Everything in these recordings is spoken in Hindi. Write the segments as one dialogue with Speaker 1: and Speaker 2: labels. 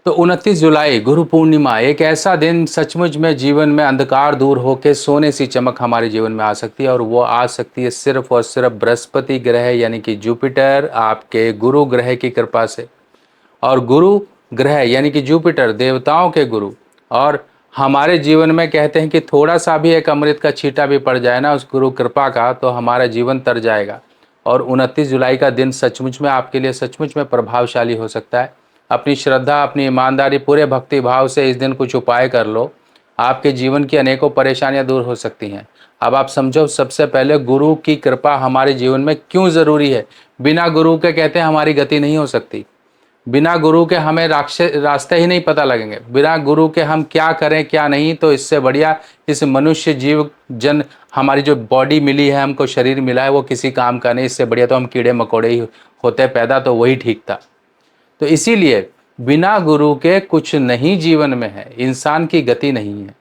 Speaker 1: तो 29 जुलाई गुरु पूर्णिमा एक ऐसा दिन सचमुच में जीवन में अंधकार दूर होकर सोने सी चमक हमारे जीवन में आ सकती है। और वो आ सकती है सिर्फ और सिर्फ बृहस्पति ग्रह यानी कि जुपिटर आपके गुरु ग्रह की कृपा से। और गुरु ग्रह यानी कि जुपिटर देवताओं के गुरु। और हमारे जीवन में कहते हैं कि थोड़ा सा भी एक अमृत का छींटा भी पड़ जाए ना उस गुरु कृपा का, तो हमारा जीवन तर जाएगा। और 29 जुलाई का दिन सचमुच में आपके लिए सचमुच में प्रभावशाली हो सकता है। अपनी श्रद्धा, अपनी ईमानदारी, पूरे भक्ति भाव से इस दिन कुछ उपाय कर लो, आपके जीवन की अनेकों परेशानियां दूर हो सकती हैं। अब आप समझो, सबसे पहले गुरु की कृपा हमारे जीवन में क्यों ज़रूरी है। बिना गुरु के कहते हैं हमारी गति नहीं हो सकती। बिना गुरु के हमें रास्ते ही नहीं पता लगेंगे। बिना गुरु के हम क्या करें क्या नहीं। तो इससे बढ़िया इस मनुष्य जीव जन हमारी जो बॉडी मिली है, हमको शरीर मिला है, वो किसी काम का नहीं। इससे बढ़िया तो हम कीड़े मकोड़े ही होते पैदा, तो वही ठीक था। तो इसीलिए बिना गुरु के कुछ नहीं जीवन में है, इंसान की गति नहीं है।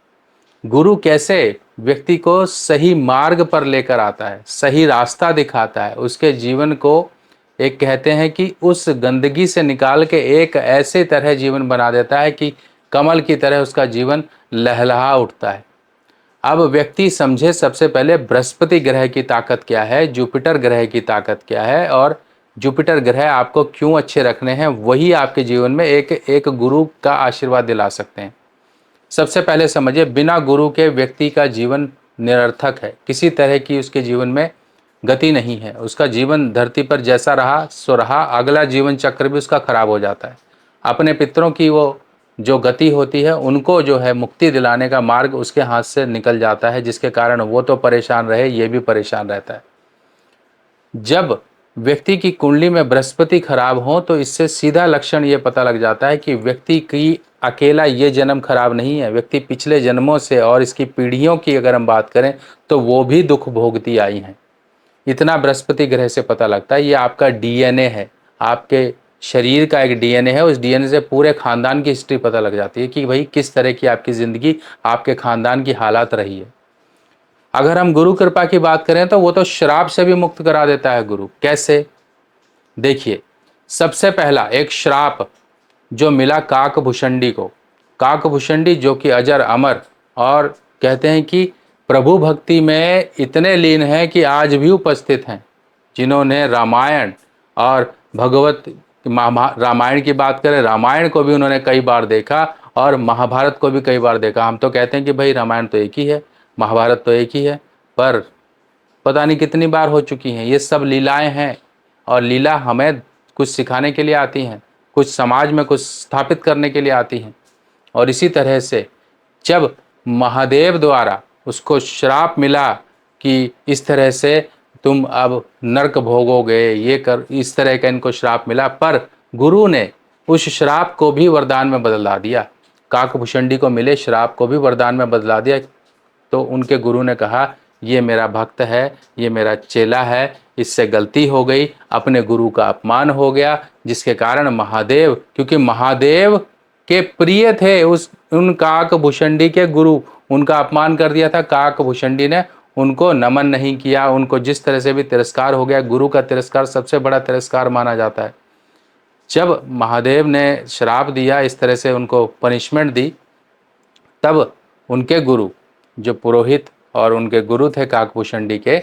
Speaker 1: गुरु कैसे व्यक्ति को सही मार्ग पर लेकर आता है, सही रास्ता दिखाता है, उसके जीवन को एक कहते हैं कि उस गंदगी से निकाल के एक ऐसे तरह जीवन बना देता है कि कमल की तरह उसका जीवन लहलहा उठता है। अब व्यक्ति समझे सबसे पहले बृहस्पति ग्रह की ताकत क्या है, जुपिटर ग्रह की ताकत क्या है, और जुपिटर ग्रह आपको क्यों अच्छे रखने हैं, वही आपके जीवन में एक एक गुरु का आशीर्वाद दिला सकते हैं। सबसे पहले समझिए, बिना गुरु के व्यक्ति का जीवन निरर्थक है, किसी तरह की उसके जीवन में गति नहीं है। उसका जीवन धरती पर जैसा रहा सो रहा, अगला जीवन चक्र भी उसका खराब हो जाता है। अपने पितरों की वो जो गति होती है, उनको जो है मुक्ति दिलाने का मार्ग उसके हाथ से निकल जाता है, जिसके कारण वो तो परेशान रहे, ये भी परेशान रहता है। जब व्यक्ति की कुंडली में बृहस्पति खराब हो तो इससे सीधा लक्षण ये पता लग जाता है कि व्यक्ति की अकेला ये जन्म खराब नहीं है, व्यक्ति पिछले जन्मों से और इसकी पीढ़ियों की अगर हम बात करें तो वो भी दुख भोगती आई हैं। इतना बृहस्पति ग्रह से पता लगता है। ये आपका डीएनए है, आपके शरीर का एक डीएनए है। उस डीएनए से पूरे खानदान की हिस्ट्री पता लग जाती है कि भाई किस तरह की आपकी ज़िंदगी, आपके खानदान की हालात रही है। अगर हम गुरु कृपा की बात करें तो वो तो श्राप से भी मुक्त करा देता है गुरु। कैसे? देखिए, सबसे पहला एक श्राप जो मिला काकभूषणी को। काकभूषणी जो कि अजर अमर और कहते हैं कि प्रभु भक्ति में इतने लीन हैं कि आज भी उपस्थित हैं, जिन्होंने रामायण और भगवत रामायण की बात करें, रामायण को भी उन्होंने कई बार देखा और महाभारत को भी कई बार देखा। हम तो कहते हैं कि भाई रामायण तो एक ही है, महाभारत तो एक ही है, पर पता नहीं कितनी बार हो चुकी हैं। ये सब लीलाएं हैं और लीला हमें कुछ सिखाने के लिए आती हैं, कुछ समाज में कुछ स्थापित करने के लिए आती हैं। और इसी तरह से जब महादेव द्वारा उसको श्राप मिला कि इस तरह से तुम अब नरक भोगोगे, ये कर, इस तरह का इनको श्राप मिला, पर गुरु ने उस श्राप को भी वरदान में बदला दिया। काकभूषणी को मिले श्राप को भी वरदान में बदला दिया। तो उनके गुरु ने कहा ये मेरा भक्त है, ये मेरा चेला है, इससे गलती हो गई, अपने गुरु का अपमान हो गया, जिसके कारण महादेव, क्योंकि महादेव के प्रिय थे उन काकभूषणी के गुरु, उनका अपमान कर दिया था। काकभूषणी ने उनको नमन नहीं किया, उनको जिस तरह से भी तिरस्कार हो गया। गुरु का तिरस्कार सबसे बड़ा तिरस्कार माना जाता है। जब महादेव ने श्राप दिया, इस तरह से उनको पनिशमेंट दी, तब उनके गुरु जो पुरोहित और उनके गुरु थे काकभूषणी के,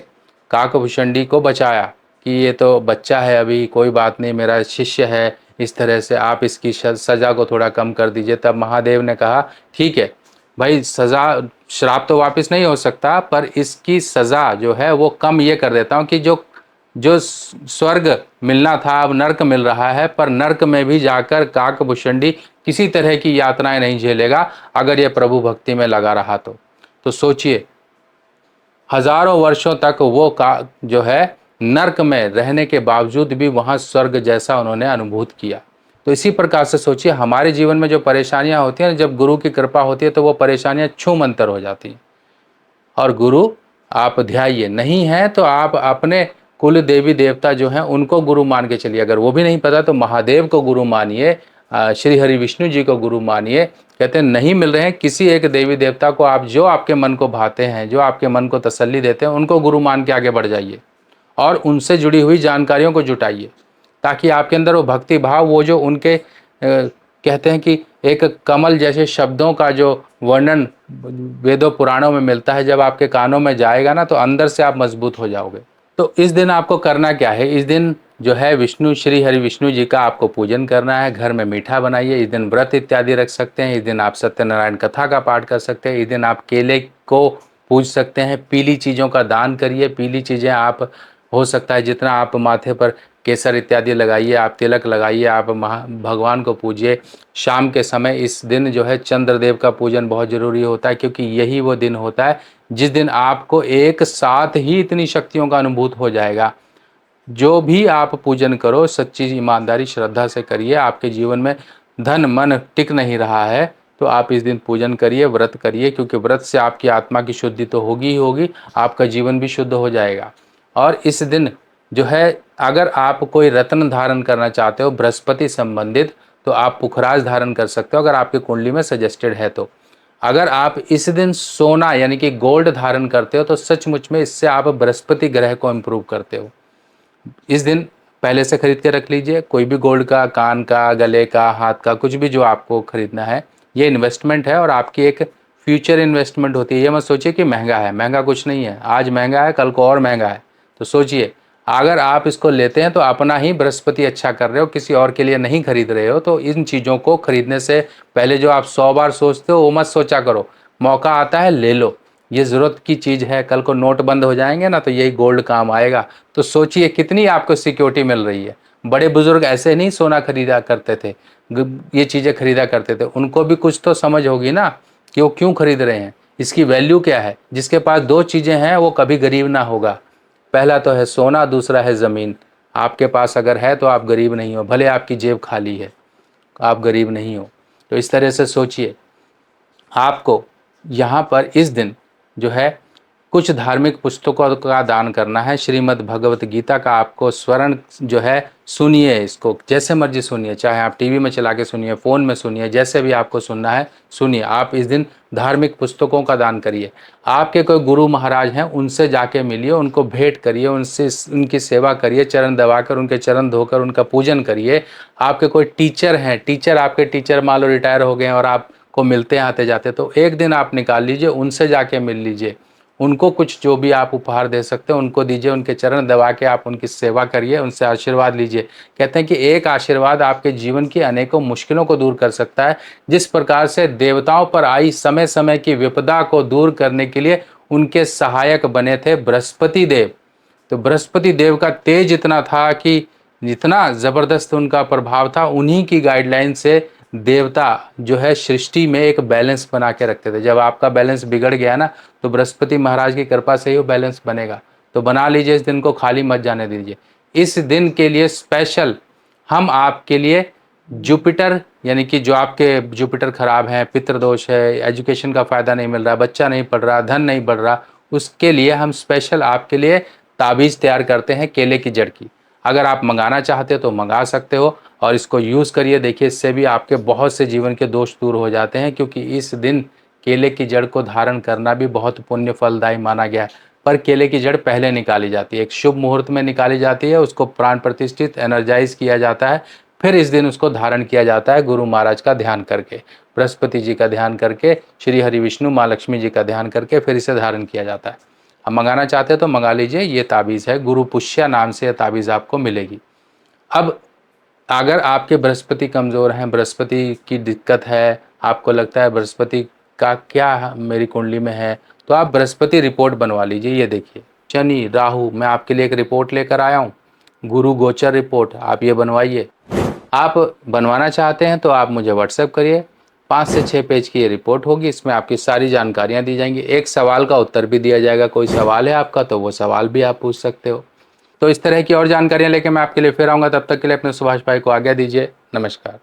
Speaker 1: काकभूषणी को बचाया कि ये तो बच्चा है अभी, कोई बात नहीं, मेरा शिष्य है, इस तरह से आप इसकी सज़ा को थोड़ा कम कर दीजिए। तब महादेव ने कहा ठीक है भाई, सज़ा, श्राप तो वापस नहीं हो सकता, पर इसकी सज़ा जो है वो कम ये कर देता हूँ कि जो जो स्वर्ग मिलना था अब नर्क मिल रहा है, पर नर्क में भी जाकर काकभूषणी किसी तरह की यातनाएं नहीं झेलेगा अगर ये प्रभु भक्ति में लगा रहा तो सोचिए, हजारों वर्षों तक वो का जो है नर्क में रहने के बावजूद भी वहाँ स्वर्ग जैसा उन्होंने अनुभूत किया। तो इसी प्रकार से सोचिए, हमारे जीवन में जो परेशानियाँ होती हैं, जब गुरु की कृपा होती है तो वो परेशानियाँ छूमंतर हो जाती हैं। और गुरु आप ध्याइए, नहीं है तो आप अपने कुल देवी देवता जो हैं उनको गुरु मान के चलिए। अगर वो भी नहीं पता तो महादेव को गुरु मानिए, श्री हरि विष्णु जी को गुरु मानिए। कहते हैं नहीं मिल रहे हैं, किसी एक देवी देवता को आप जो आपके मन को भाते हैं, जो आपके मन को तसल्ली देते हैं, उनको गुरु मान के आगे बढ़ जाइए और उनसे जुड़ी हुई जानकारियों को जुटाइए, ताकि आपके अंदर वो भक्ति भाव, वो जो उनके कहते हैं कि एक कमल जैसे शब्दों का जो वर्णन वेदों पुराणों में मिलता है, जब आपके कानों में जाएगा ना तो अंदर से आप मजबूत हो जाओगे। तो इस दिन आपको करना क्या है, इस दिन जो है विष्णु श्री हरि विष्णु जी का आपको पूजन करना है। घर में मीठा बनाइए, इस दिन व्रत इत्यादि रख सकते हैं, इस दिन आप सत्यनारायण कथा का पाठ कर सकते हैं, इस दिन आप केले को पूज सकते हैं। पीली चीज़ों का दान करिए, पीली चीज़ें आप हो सकता है जितना आप माथे पर केसर इत्यादि लगाइए, आप तिलक लगाइए, आप भगवान को पूजिए। शाम के समय इस दिन जो है चंद्रदेव का पूजन बहुत ज़रूरी होता है, क्योंकि यही वो दिन होता है जिस दिन आपको एक साथ ही इतनी शक्तियों का अनुभूत हो जाएगा। जो भी आप पूजन करो सच्ची ईमानदारी श्रद्धा से करिए। आपके जीवन में धन मन टिक नहीं रहा है तो आप इस दिन पूजन करिए, व्रत करिए, क्योंकि व्रत से आपकी आत्मा की शुद्धि तो होगी ही होगी, आपका जीवन भी शुद्ध हो जाएगा। और इस दिन जो है अगर आप कोई रत्न धारण करना चाहते हो बृहस्पति संबंधित, तो आप पुखराज धारण कर सकते हो, अगर आपकी कुंडली में सजेस्टेड है तो। अगर आप इस दिन सोना यानी कि गोल्ड धारण करते हो तो सचमुच में इससे आप बृहस्पति ग्रह को इम्प्रूव करते हो। इस दिन पहले से खरीद के रख लीजिए, कोई भी गोल्ड का, कान का, गले का, हाथ का, कुछ भी जो आपको खरीदना है। ये इन्वेस्टमेंट है और आपकी एक फ्यूचर इन्वेस्टमेंट होती है। ये मत सोचिए कि महंगा है, महंगा कुछ नहीं है। आज महंगा है, कल को और महंगा है। तो सोचिए, अगर आप इसको लेते हैं तो अपना ही बृहस्पति अच्छा कर रहे हो, किसी और के लिए नहीं खरीद रहे हो। तो इन चीज़ों को खरीदने से पहले जो आप 100 बार सोचते हो वो मत सोचा करो। मौका आता है ले लो, ये ज़रूरत की चीज़ है। कल को नोट बंद हो जाएंगे ना तो यही गोल्ड काम आएगा। तो सोचिए कितनी आपको सिक्योरिटी मिल रही है। बड़े बुजुर्ग ऐसे नहीं सोना खरीदा करते थे, ये चीज़ें खरीदा करते थे। उनको भी कुछ तो समझ होगी ना कि वो क्यों खरीद रहे हैं, इसकी वैल्यू क्या है। जिसके पास दो चीज़ें हैं वो कभी गरीब ना होगा। पहला तो है सोना, दूसरा है ज़मीन। आपके पास अगर है तो आप गरीब नहीं हो, भले आपकी जेब खाली है, आप गरीब नहीं हो। तो इस तरह से सोचिए। आपको यहाँ पर इस दिन जो है कुछ धार्मिक पुस्तकों का दान करना है। श्रीमद् भगवत गीता का आपको स्वर्ण जो है सुनिए, इसको जैसे मर्जी सुनिए, चाहे आप टीवी में चला के सुनिए, फ़ोन में सुनिए, जैसे भी आपको सुनना है सुनिए। आप इस दिन धार्मिक पुस्तकों का दान करिए। आपके कोई गुरु महाराज हैं उनसे जाके मिलिए, उनको भेंट करिए, उनसे उनकी सेवा करिए, चरण दबाकर उनके चरण धोकर उनका पूजन करिए। आपके कोई टीचर हैं, आपके टीचर मान लो रिटायर हो गए हैं और आपको मिलते हैं आते जाते, तो एक दिन आप निकाल लीजिए, उनसे जाके मिल लीजिए। उनको कुछ जो भी आप उपहार दे सकते हो उनको दीजिए, उनके चरण दबा के आप उनकी सेवा करिए, उनसे आशीर्वाद लीजिए। कहते हैं कि एक आशीर्वाद आपके जीवन की अनेकों मुश्किलों को दूर कर सकता है। जिस प्रकार से देवताओं पर आई समय समय की विपदा को दूर करने के लिए उनके सहायक बने थे बृहस्पति देव। तो बृहस्पति देव का तेज इतना था कि जितना ज़बरदस्त उनका प्रभाव था, उन्हीं की गाइडलाइन से देवता जो है सृष्टि में एक बैलेंस बना के रखते थे। जब आपका बैलेंस बिगड़ गया ना तो बृहस्पति महाराज की कृपा से ही वो बैलेंस बनेगा। तो बना लीजिए, इस दिन को खाली मत जाने दीजिए। इस दिन के लिए स्पेशल हम आपके लिए जुपिटर यानी कि जो आपके जुपिटर खराब है, पितृदोष है, एजुकेशन का फ़ायदा नहीं मिल रहा, बच्चा नहीं पढ़ रहा, धन नहीं बढ़ रहा, उसके लिए हम स्पेशल आपके लिए ताबीज़ तैयार करते हैं केले की जड़ की। अगर आप मंगाना चाहते हो तो मंगा सकते हो और इसको यूज़ करिए। देखिए इससे भी आपके बहुत से जीवन के दोष दूर हो जाते हैं, क्योंकि इस दिन केले की जड़ को धारण करना भी बहुत पुण्य फलदायी माना गया है। पर केले की जड़ पहले निकाली जाती है, एक शुभ मुहूर्त में निकाली जाती है, उसको प्राण प्रतिष्ठित एनर्जाइज किया जाता है, फिर इस दिन उसको धारण किया जाता है गुरु महाराज का ध्यान करके, बृहस्पति जी का ध्यान करके, श्री हरि विष्णु माँ लक्ष्मी जी का ध्यान करके फिर इसे धारण किया जाता है। आप मंगाना चाहते हो तो मंगा लीजिए, ये ताबीज़ है, गुरु पुष्या नाम से यह ताबीज़ आपको मिलेगी। अब अगर आपके बृहस्पति कमज़ोर हैं, बृहस्पति की दिक्कत है, आपको लगता है बृहस्पति का क्या मेरी कुंडली में है, तो आप बृहस्पति रिपोर्ट बनवा लीजिए। ये देखिए शनि राहु, मैं आपके लिए एक रिपोर्ट लेकर आया हूँ, गुरु गोचर रिपोर्ट, आप ये बनवाइए। आप बनवाना चाहते हैं तो आप मुझे व्हाट्सएप करिए। 5 से 6 पेज की ये रिपोर्ट होगी, इसमें आपकी सारी जानकारियाँ दी जाएंगी, एक सवाल का उत्तर भी दिया जाएगा। कोई सवाल है आपका तो वो सवाल भी आप पूछ सकते हो। तो इस तरह की और जानकारियाँ लेके मैं आपके लिए फिर आऊँगा, तब तक के लिए अपने सुभाष भाई को आज्ञा दीजिए। नमस्कार।